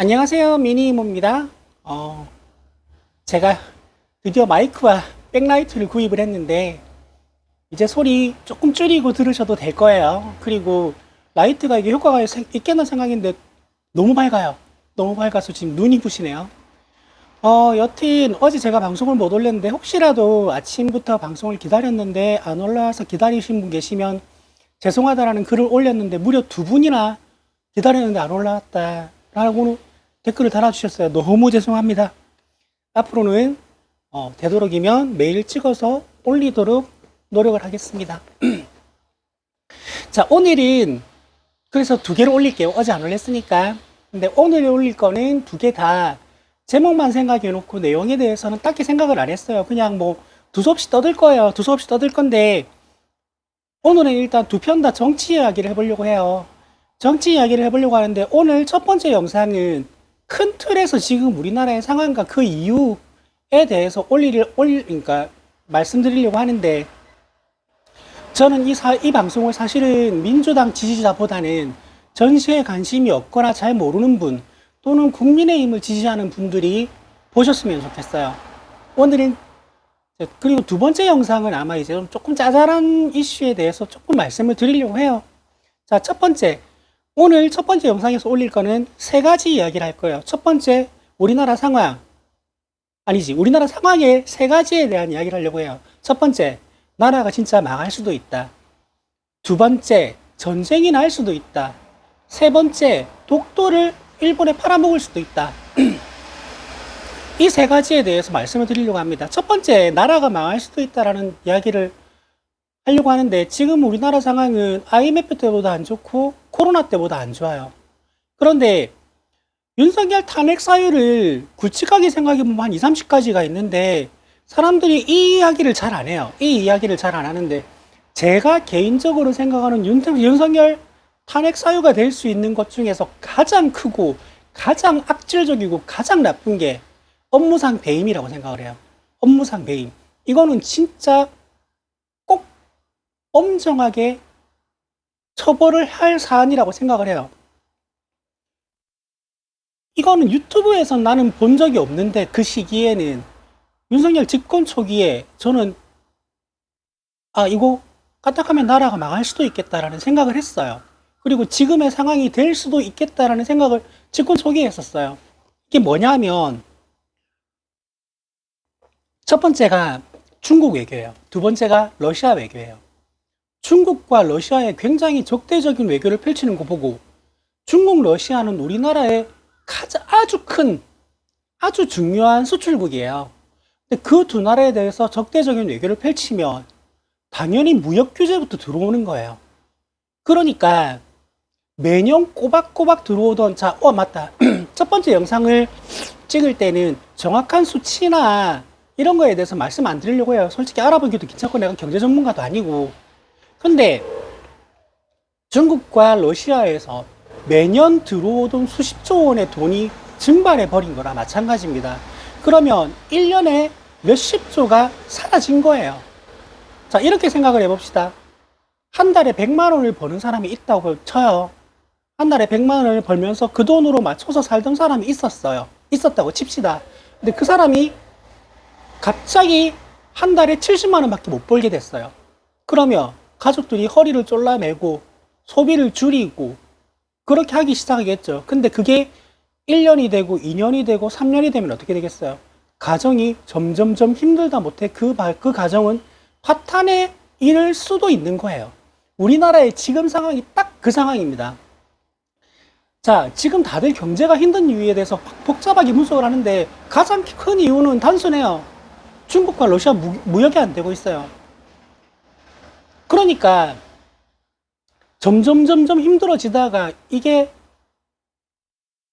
안녕하세요. 미니모입니다. 제가 드디어 마이크와 백라이트를 구입을 했는데 이제 소리 조금 줄이고 들으셔도 될 거예요. 그리고 라이트가 이게 효과가 있겠나 생각했는데 너무 밝아요. 너무 밝아서 지금 눈이 부시네요. 여튼 어제 제가 방송을 못 올렸는데 혹시라도 아침부터 방송을 기다렸는데 안 올라와서 기다리신 분 계시면 죄송하다라는 글을 올렸는데 무려 두 분이나 기다렸는데 안 올라왔다라고 댓글을 달아주셨어요. 너무 죄송합니다. 앞으로는 되도록이면 매일 찍어서 올리도록 노력을 하겠습니다. 자, 오늘은 그래서 두 개를 올릴게요. 어제 안 올렸으니까. 근데 오늘 올릴 거는 두 개 다 제목만 생각해 놓고 내용에 대해서는 딱히 생각을 안 했어요. 그냥 뭐 두서없이 떠들 거예요. 두서없이 떠들 건데 오늘은 일단 두 편 다 정치 이야기를 해보려고 해요. 정치 이야기를 해보려고 하는데 오늘 첫 번째 영상은 큰 틀에서 지금 우리나라의 상황과 그 이유에 대해서 그러니까 말씀드리려고 하는데 저는 이 방송을 사실은 민주당 지지자보다는 정치에 관심이 없거나 잘 모르는 분 또는 국민의힘을 지지하는 분들이 보셨으면 좋겠어요. 오늘은 그리고 두 번째 영상은 아마 이제 조금 짜잘한 이슈에 대해서 조금 말씀을 드리려고 해요. 자, 오늘 첫 번째 영상에서 올릴 거는 세 가지 이야기를 할 거예요. 첫 번째, 우리나라 상황의 세 가지에 대한 이야기를 하려고 해요. 첫 번째, 나라가 진짜 망할 수도 있다. 두 번째, 전쟁이 날 수도 있다. 세 번째, 독도를 일본에 팔아먹을 수도 있다. 이 세 가지에 대해서 말씀을 드리려고 합니다. 첫 번째, 나라가 망할 수도 있다라는 이야기를 하려고 하는데 지금 우리나라 상황은 IMF 때보다 안 좋고 코로나 때보다 안 좋아요. 그런데 윤석열 탄핵 사유를 굵직하게 생각해보면 한 20, 30가지가 있는데 사람들이 이 이야기를 잘 안 해요. 이 이야기를 잘 안 하는데 제가 개인적으로 생각하는 윤석열 탄핵 사유가 될 수 있는 것 중에서 가장 크고 가장 악질적이고 가장 나쁜 게 업무상 배임이라고 생각을 해요. 업무상 배임. 이거는 진짜 꼭 엄정하게 처벌을 할 사안이라고 생각을 해요. 이거는 유튜브에서 나는 본 적이 없는데 그 시기에는 윤석열 집권 초기에 저는 이거 까딱하면 나라가 망할 수도 있겠다라는 생각을 했어요. 그리고 지금의 상황이 될 수도 있겠다라는 생각을 집권 초기에 했었어요. 이게 뭐냐면 첫 번째가 중국 외교예요. 두 번째가 러시아 외교예요. 중국과 러시아에 굉장히 적대적인 외교를 펼치는 거 보고 중국, 러시아는 우리나라의 아주 큰, 아주 중요한 수출국이에요. 근데 그 두 나라에 대해서 적대적인 외교를 펼치면 당연히 무역 규제부터 들어오는 거예요. 그러니까 매년 꼬박꼬박 들어오던 맞다. 첫 번째 영상을 찍을 때는 정확한 수치나 이런 거에 대해서 말씀 안 드리려고 해요. 솔직히 알아보기도 귀찮고 내가 경제 전문가도 아니고. 근데 중국과 러시아에서 매년 들어오던 수십조 원의 돈이 증발해 버린 거나 마찬가지입니다. 그러면 1년에 몇십조가 사라진 거예요. 자, 이렇게 생각을 해봅시다. 한 달에 100만 원을 버는 사람이 있다고 쳐요. 한 달에 100만 원을 벌면서 그 돈으로 맞춰서 살던 사람이 있었다고 칩시다. 근데 그 사람이 갑자기 한 달에 70만 원밖에 못 벌게 됐어요. 그러면 가족들이 허리를 졸라매고 소비를 줄이고 그렇게 하기 시작하겠죠. 근데 그게 1년이 되고 2년이 되고 3년이 되면 어떻게 되겠어요? 가정이 점점점 힘들다 못해 그 가정은 파탄에 이를 수도 있는 거예요. 우리나라의 지금 상황이 딱 그 상황입니다. 자, 지금 다들 경제가 힘든 이유에 대해서 복잡하게 분석을 하는데 가장 큰 이유는 단순해요. 중국과 러시아 무역이 안 되고 있어요. 그러니까 점점 힘들어지다가 이게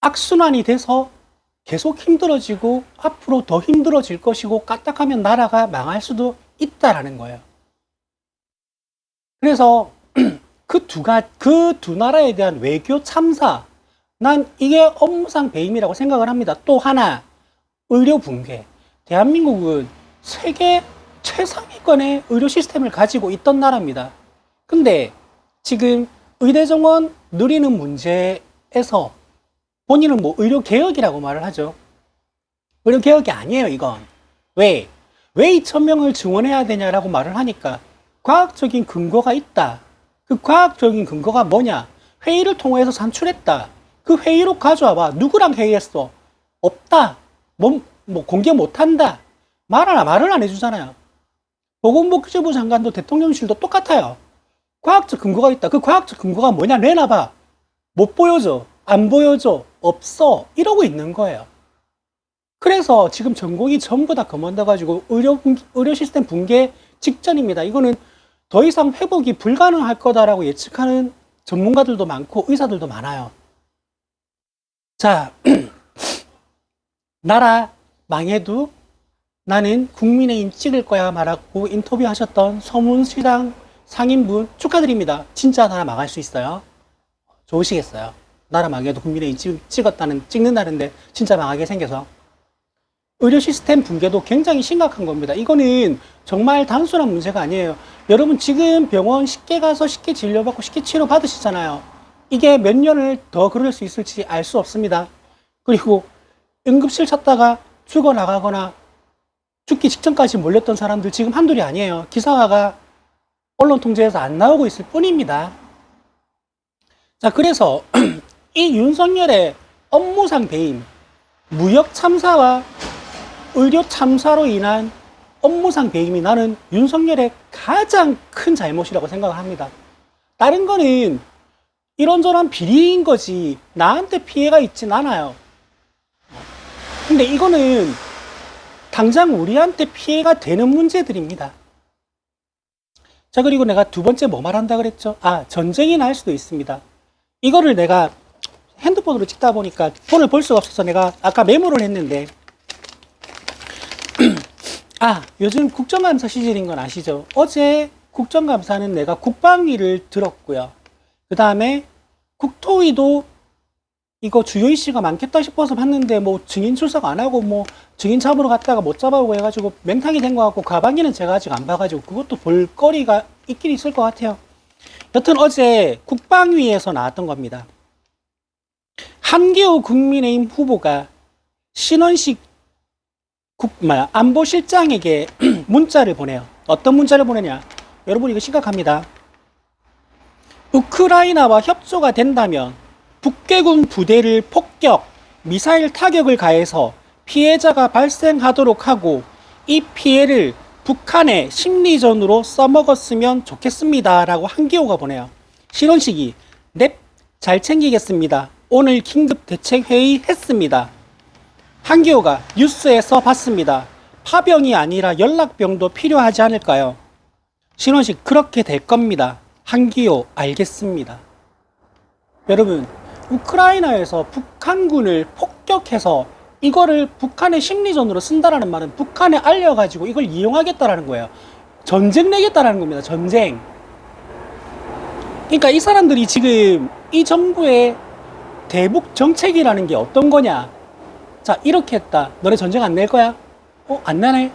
악순환이 돼서 계속 힘들어지고 앞으로 더 힘들어질 것이고 까딱하면 나라가 망할 수도 있다라는 거예요. 그래서 그 두 나라에 대한 외교 참사, 난 이게 업무상 배임이라고 생각을 합니다. 또 하나, 의료 붕괴. 대한민국은 세계 최상위권의 의료 시스템을 가지고 있던 나라입니다. 근데 지금 의대 정원 늘리는 문제에서 본인은 뭐 의료개혁이라고 말을 하죠. 의료개혁이 아니에요, 이건. 왜? 왜 2,000명을 증원해야 되냐라고 말을 하니까 과학적인 근거가 있다. 그 과학적인 근거가 뭐냐? 회의를 통해서 산출했다. 그 회의로 가져와봐. 누구랑 회의했어? 없다. 뭐 공개 못한다. 말을 안 해주잖아요. 보건복지부 장관도 대통령실도 똑같아요. 과학적 근거가 있다. 그 과학적 근거가 뭐냐? 내놔봐. 못 보여줘. 안 보여줘. 없어. 이러고 있는 거예요. 그래서 지금 전국이 전부 다 거만돼가지고 의료 시스템 붕괴 직전입니다. 이거는 더 이상 회복이 불가능할 거다라고 예측하는 전문가들도 많고 의사들도 많아요. 자, 나라 망해도 나는 국민의힘 찍을 거야 말하고 인터뷰하셨던 서문시당 상인분 축하드립니다. 진짜 나라 망할 수 있어요. 좋으시겠어요. 나라 망해도 국민의힘 찍는다는데 진짜 망하게 생겨서. 의료 시스템 붕괴도 굉장히 심각한 겁니다. 이거는 정말 단순한 문제가 아니에요. 여러분 지금 병원 쉽게 가서 쉽게 진료받고 쉽게 치료 받으시잖아요. 이게 몇 년을 더 그럴 수 있을지 알 수 없습니다. 그리고 응급실 찾다가 죽어나가거나 죽기 직전까지 몰렸던 사람들 지금 한둘이 아니에요. 기사가 언론 통제에서 안 나오고 있을 뿐입니다. 자, 그래서 이 윤석열의 업무상 배임, 무역 참사와 의료 참사로 인한 업무상 배임이 나는 윤석열의 가장 큰 잘못이라고 생각을 합니다. 다른 거는 이런저런 비리인 거지 나한테 피해가 있진 않아요. 근데 이거는 당장 우리한테 피해가 되는 문제들입니다. 자, 그리고 내가 두 번째 뭐 말한다 그랬죠? 아, 전쟁이 날 수도 있습니다. 이거를 내가 핸드폰으로 찍다 보니까 폰을 볼 수가 없어서 내가 아까 메모를 했는데 아, 요즘 국정감사 시즌인 건 아시죠? 어제 국정감사는 내가 국방위를 들었고요. 그 다음에 국토위도 이거 주요 이슈가 많겠다 싶어서 봤는데 뭐 증인 출석 안 하고 뭐 증인 잡으러 갔다가 못 잡아오고 해가지고 맹탕이 된 것 같고 과방위는 제가 아직 안 봐가지고 그것도 볼 거리가 있긴 있을 것 같아요. 여튼 어제 국방위에서 나왔던 겁니다. 한기호 국민의힘 후보가 신원식 안보실장에게 문자를 보내요. 어떤 문자를 보내냐? 여러분 이거 심각합니다. 우크라이나와 협조가 된다면 북괴군 부대를 폭격, 미사일 타격을 가해서 피해자가 발생하도록 하고 이 피해를 북한의 심리전으로 써먹었으면 좋겠습니다. 라고 한기호가 보내요. 신원식이 넵, 잘 챙기겠습니다. 오늘 긴급 대책회의 했습니다. 한기호가 뉴스에서 봤습니다. 파병이 아니라 연락병도 필요하지 않을까요? 신원식 그렇게 될 겁니다. 한기호 알겠습니다. 여러분 우크라이나에서 북한군을 폭격해서 이거를 북한의 심리전으로 쓴다라는 말은 북한에 알려가지고 이걸 이용하겠다라는 거예요. 전쟁 내겠다라는 겁니다. 전쟁. 그러니까 이 사람들이 지금 이 정부의 대북 정책이라는 게 어떤 거냐? 자, 이렇게 했다. 너네 전쟁 안 낼 거야? 안 나네.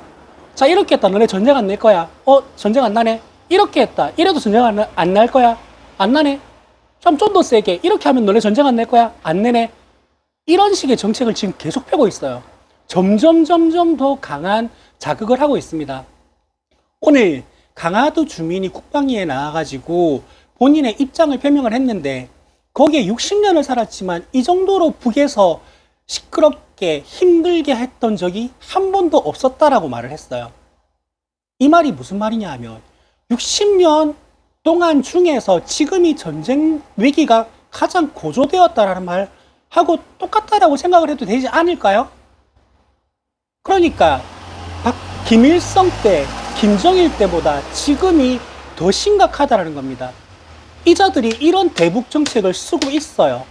자, 이렇게 했다. 너네 전쟁 안 낼 거야? 전쟁 안 나네. 이렇게 했다. 이래도 전쟁 안 날 거야? 안 나네. 좀 더 세게. 이렇게 하면 너네 전쟁 안 낼 거야? 안 내네. 이런 식의 정책을 지금 계속 펴고 있어요. 점점 더 강한 자극을 하고 있습니다. 오늘 강화도 주민이 국방위에 나와가지고 본인의 입장을 표명을 했는데 거기에 60년을 살았지만 이 정도로 북에서 시끄럽게 힘들게 했던 적이 한 번도 없었다라고 말을 했어요. 이 말이 무슨 말이냐 하면 60년 동안 중에서 지금이 전쟁 위기가 가장 고조되었다라는 말하고 똑같다라고 생각을 해도 되지 않을까요? 그러니까 김일성 때, 김정일 때보다 지금이 더 심각하다라는 겁니다. 이자들이 이런 대북 정책을 쓰고 있어요.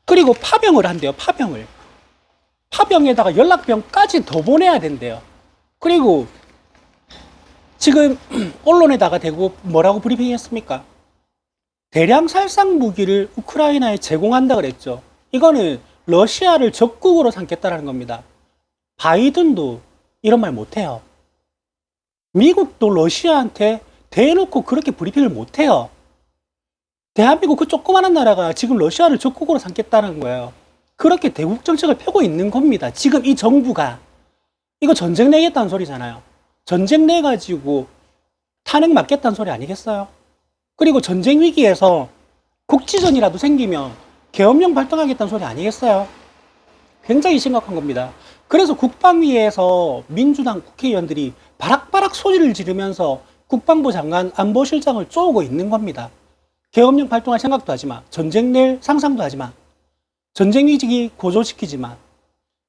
그리고 파병을 한대요. 파병에다가 연락병까지 더 보내야 된대요. 그리고 지금 언론에다가 대고 뭐라고 브리핑했습니까? 대량 살상 무기를 우크라이나에 제공한다 그랬죠. 이거는 러시아를 적국으로 삼겠다라는 겁니다. 바이든도 이런 말 못해요. 미국도 러시아한테 대놓고 그렇게 브리핑을 못해요. 대한민국 그 조그마한 나라가 지금 러시아를 적국으로 삼겠다는 거예요. 그렇게 대국 정책을 펴고 있는 겁니다. 지금 이 정부가. 이거 전쟁 내겠다는 소리잖아요. 전쟁 내가지고 탄핵 맞겠다는 소리 아니겠어요? 그리고 전쟁 위기에서 국지전이라도 생기면 계엄령 발동하겠다는 소리 아니겠어요? 굉장히 심각한 겁니다. 그래서 국방위에서 민주당 국회의원들이 바락바락 소리를 지르면서 국방부 장관 안보실장을 쪼고 있는 겁니다. 계엄령 발동할 생각도 하지 마. 전쟁 낼 상상도 하지 마. 전쟁 위기 고조시키지 마.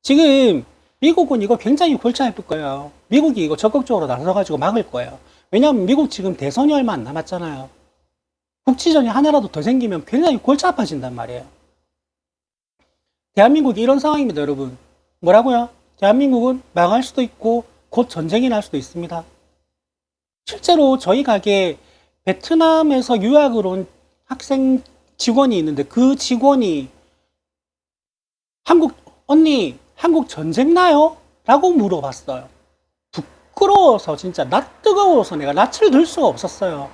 지금 미국은 이거 굉장히 골치 아플 거예요. 미국이 이거 적극적으로 나서가지고 막을 거예요. 왜냐하면 미국 지금 대선이 얼마 안 남았잖아요. 국지전이 하나라도 더 생기면 굉장히 골치 아파진단 말이에요. 대한민국이 이런 상황입니다, 여러분. 뭐라고요? 대한민국은 망할 수도 있고 곧 전쟁이 날 수도 있습니다. 실제로 저희 가게에 베트남에서 유학을 온 학생 직원이 있는데 그 직원이 언니, 한국 전쟁 나요? 라고 물어봤어요. 부끄러워서 진짜 낯 뜨거워서 내가 낯을 들 수가 없었어요.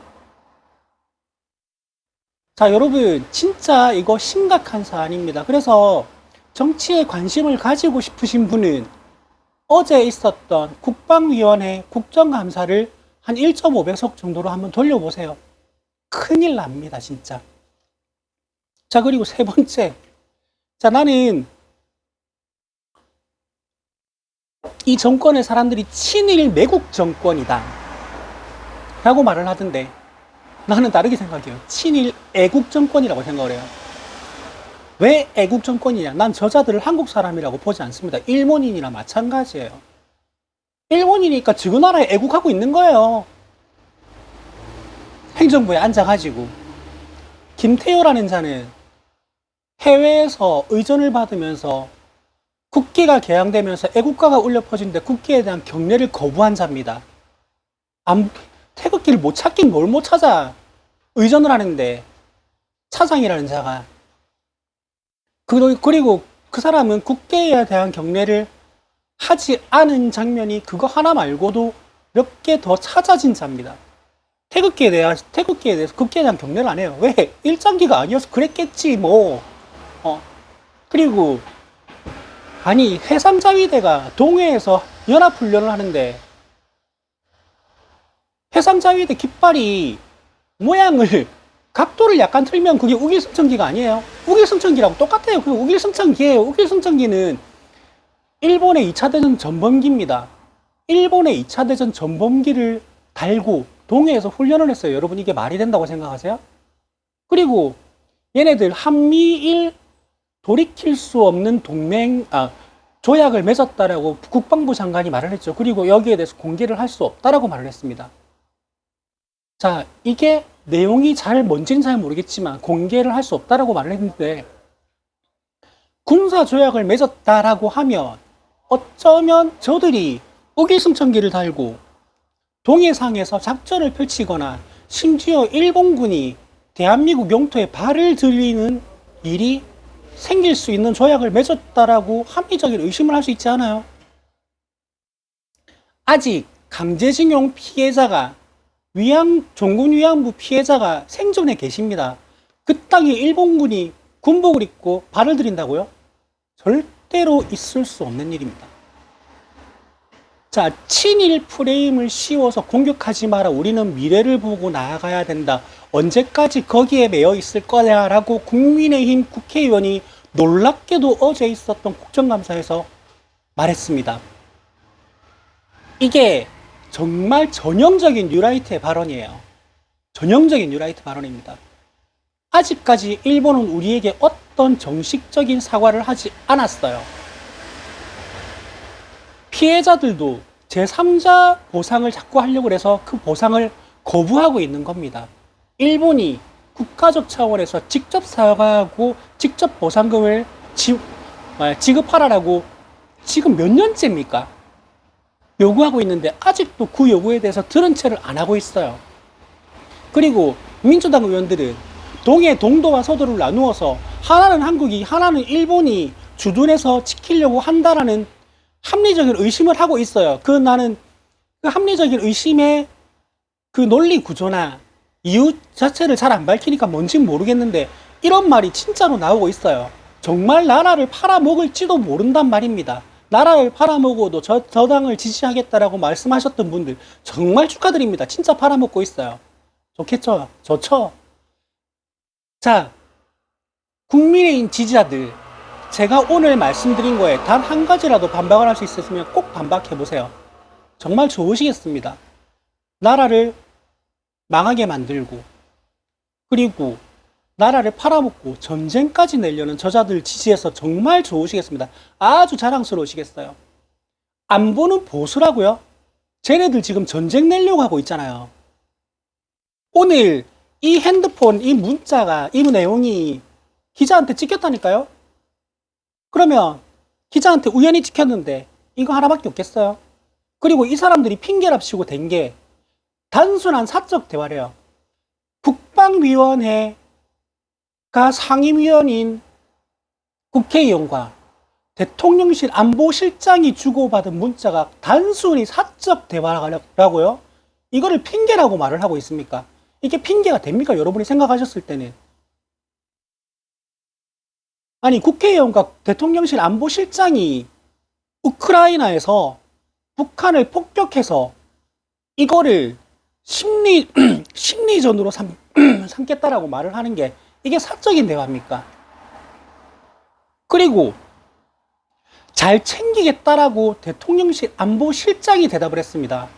자, 여러분, 진짜 이거 심각한 사안입니다. 그래서 정치에 관심을 가지고 싶으신 분은 어제 있었던 국방위원회 국정감사를 한 1.5배속 정도로 한번 돌려보세요. 큰일 납니다, 진짜. 자, 그리고 세 번째. 자, 나는 이 정권의 사람들이 친일 매국 정권이다 라고 말을 하던데 나는 다르게 생각해요. 친일 애국 정권이라고 생각을 해요. 왜 애국 정권이냐? 난 저자들을 한국 사람이라고 보지 않습니다. 일본인이나 마찬가지예요. 일본이니까 지구 나라에 애국하고 있는 거예요. 행정부에 앉아가지고. 김태효라는 자는 해외에서 의전을 받으면서 국기가 개항되면서 애국가가 울려 퍼지는데 국기에 대한 경례를 거부한 자입니다. 태극기를 못 찾긴 뭘 못 찾아. 의전을 하는데 차장이라는 자가. 그리고 그 사람은 국기에 대한 경례를 하지 않은 장면이 그거 하나 말고도 몇 개 더 찾아진 자입니다. 태극기에 대해서 국기에 대한 경례를 안 해요. 왜? 일장기가 아니어서 그랬겠지 뭐. 그리고 아니 해상자위대가 동해에서 연합훈련을 하는데 해상자위대 깃발이 모양을 각도를 약간 틀면 그게 우길승천기가 아니에요. 우길승천기라고 똑같아요. 그게 우길승천기예요. 우길승천기는 일본의 2차 대전 전범기입니다. 일본의 2차 대전 전범기를 달고 동해에서 훈련을 했어요. 여러분 이게 말이 된다고 생각하세요? 그리고 얘네들 한미일 돌이킬 수 없는 조약을 맺었다라고 국방부 장관이 말을 했죠. 그리고 여기에 대해서 공개를 할 수 없다라고 말을 했습니다. 자, 이게 내용이 뭔지는 잘 모르겠지만 공개를 할 수 없다라고 말을 했는데 군사 조약을 맺었다라고 하면 어쩌면 저들이 우길승천기를 달고 동해상에서 작전을 펼치거나 심지어 일본군이 대한민국 영토에 발을 들이는 일이 생길 수 있는 조약을 맺었다라고 합리적인 의심을 할 수 있지 않아요? 아직 강제징용 피해자가 종군 위안부 피해자가 생존해 계십니다. 그 땅에 일본군이 군복을 입고 발을 들인다고요? 절대로 있을 수 없는 일입니다. 자, 친일 프레임을 씌워서 공격하지 마라. 우리는 미래를 보고 나아가야 된다. 언제까지 거기에 매여 있을 거냐라고 국민의힘 국회의원이 놀랍게도 어제 있었던 국정감사에서 말했습니다. 이게 정말 전형적인 뉴라이트의 발언이에요. 전형적인 뉴라이트 발언입니다. 아직까지 일본은 우리에게 어떤 정식적인 사과를 하지 않았어요. 피해자들도 제3자 보상을 자꾸 하려고 해서 그 보상을 거부하고 있는 겁니다. 일본이 국가적 차원에서 직접 사과하고 직접 보상금을 지급하라라고 지금 몇 년째입니까? 요구하고 있는데 아직도 그 요구에 대해서 들은 채를 안 하고 있어요. 그리고 민주당 의원들은 동해 동도와 서도를 나누어서 하나는 한국이 하나는 일본이 주둔해서 지키려고 한다라는 합리적인 의심을 하고 있어요. 나는 그 합리적인 의심의 그 논리 구조나 이유 자체를 잘 안 밝히니까 뭔진 모르겠는데 이런 말이 진짜로 나오고 있어요. 정말 나라를 팔아먹을지도 모른단 말입니다. 나라를 팔아먹어도 저 당을 지지하겠다라고 말씀하셨던 분들 정말 축하드립니다. 진짜 팔아먹고 있어요. 좋겠죠? 좋죠? 자, 국민의힘 지지자들, 제가 오늘 말씀드린 거에 단 한 가지라도 반박을 할 수 있으시면 꼭 반박해 보세요. 정말 좋으시겠습니다. 나라를 망하게 만들고, 그리고 나라를 팔아먹고 전쟁까지 내려는 저자들 지지해서 정말 좋으시겠습니다. 아주 자랑스러우시겠어요. 안보는 보수라고요? 쟤네들 지금 전쟁 내려고 하고 있잖아요. 오늘 이 핸드폰, 이 문자가, 이 내용이 기자한테 찍혔다니까요? 그러면 기자한테 우연히 찍혔는데 이거 하나밖에 없겠어요? 그리고 이 사람들이 핑계랍시고 된 게 단순한 사적 대화래요. 국방위원회가 상임위원인 국회의원과 대통령실 안보실장이 주고받은 문자가 단순히 사적 대화라고요? 이거를 핑계라고 말을 하고 있습니까? 이게 핑계가 됩니까? 여러분이 생각하셨을 때는. 아니, 국회의원과 대통령실 안보실장이 우크라이나에서 북한을 폭격해서 이거를 심리전으로 삼겠다라고 말을 하는 게 이게 사적인 대화입니까? 그리고 잘 챙기겠다라고 대통령실 안보실장이 대답을 했습니다.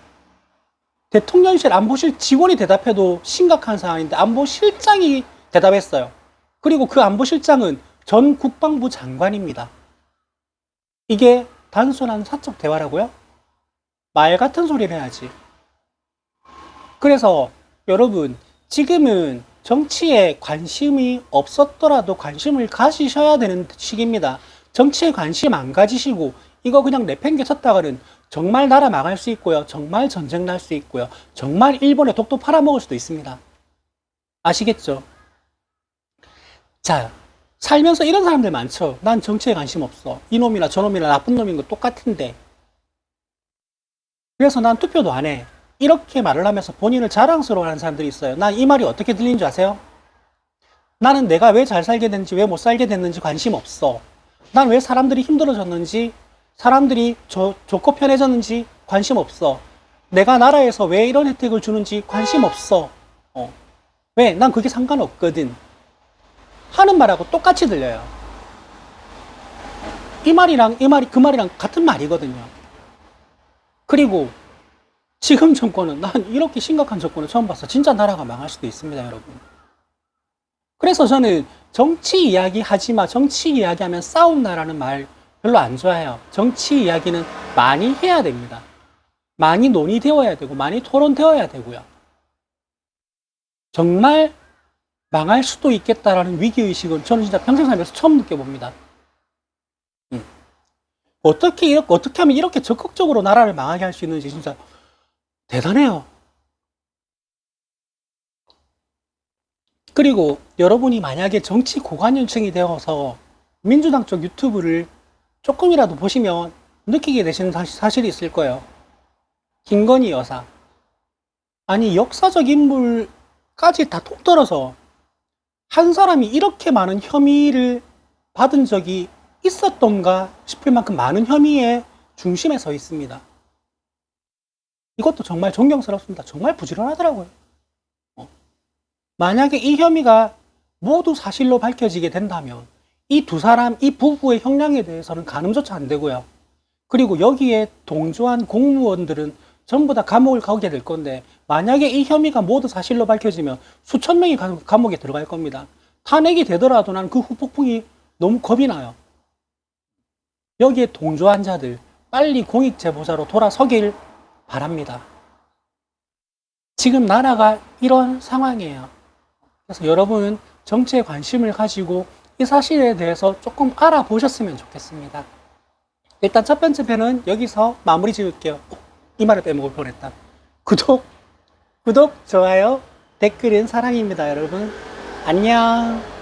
대통령실 안보실 직원이 대답해도 심각한 상황인데 안보실장이 대답했어요. 그리고 그 안보실장은 전 국방부 장관입니다. 이게 단순한 사적 대화라고요? 말 같은 소리를 해야지. 그래서 여러분, 지금은 정치에 관심이 없었더라도 관심을 가지셔야 되는 시기입니다. 정치에 관심 안 가지시고 이거 그냥 내팽개쳤다가는 정말 나라 망할 수 있고요. 정말 전쟁 날 수 있고요. 정말 일본에 독도 팔아먹을 수도 있습니다. 아시겠죠? 자, 살면서 이런 사람들 많죠. 난 정치에 관심 없어. 이놈이나 저놈이나 나쁜 놈인 거 똑같은데. 그래서 난 투표도 안 해. 이렇게 말을 하면서 본인을 자랑스러워하는 사람들이 있어요. 난 이 말이 어떻게 들리는 줄 아세요? 나는 내가 왜 잘 살게 됐는지, 왜 못 살게 됐는지 관심 없어. 난 왜 사람들이 힘들어졌는지, 사람들이 좋고 편해졌는지 관심 없어. 내가 나라에서 왜 이런 혜택을 주는지 관심 없어. 왜? 난 그게 상관없거든. 하는 말하고 똑같이 들려요. 이 말이랑 그 말이랑 같은 말이거든요. 그리고 지금 정권은, 난 이렇게 심각한 정권을 처음 봤어. 진짜 나라가 망할 수도 있습니다, 여러분. 그래서 저는 정치 이야기 하지 마, 정치 이야기 하면 싸운다라는 말 별로 안 좋아해요. 정치 이야기는 많이 해야 됩니다. 많이 논의되어야 되고, 많이 토론되어야 되고요. 정말 망할 수도 있겠다라는 위기의식은 저는 진짜 평생 살면서 처음 느껴봅니다. 어떻게 하면 이렇게 적극적으로 나라를 망하게 할 수 있는지 진짜 대단해요. 그리고 여러분이 만약에 정치 고관여층이 되어서 민주당 쪽 유튜브를 조금이라도 보시면 느끼게 되시는 사실이 있을 거예요. 김건희 여사. 아니, 역사적 인물까지 다 통틀어서 한 사람이 이렇게 많은 혐의를 받은 적이 있었던가 싶을 만큼 많은 혐의의 중심에 서 있습니다. 이것도 정말 존경스럽습니다. 정말 부지런하더라고요. 만약에 이 혐의가 모두 사실로 밝혀지게 된다면 이 두 사람, 이 부부의 형량에 대해서는 가늠조차 안 되고요. 그리고 여기에 동조한 공무원들은 전부 다 감옥을 가게 될 건데, 만약에 이 혐의가 모두 사실로 밝혀지면 수천 명이 감옥에 들어갈 겁니다. 탄핵이 되더라도 난 그 후폭풍이 너무 겁이 나요. 여기에 동조한 자들 빨리 공익제보자로 돌아서길 바랍니다. 지금 나라가 이런 상황이에요. 그래서 여러분은 정치에 관심을 가지고 이 사실에 대해서 조금 알아보셨으면 좋겠습니다. 일단 첫 번째 편은 여기서 마무리 지을게요. 이 말을 빼먹을 뻔했다. 구독, 좋아요, 댓글은 사랑입니다, 여러분. 안녕.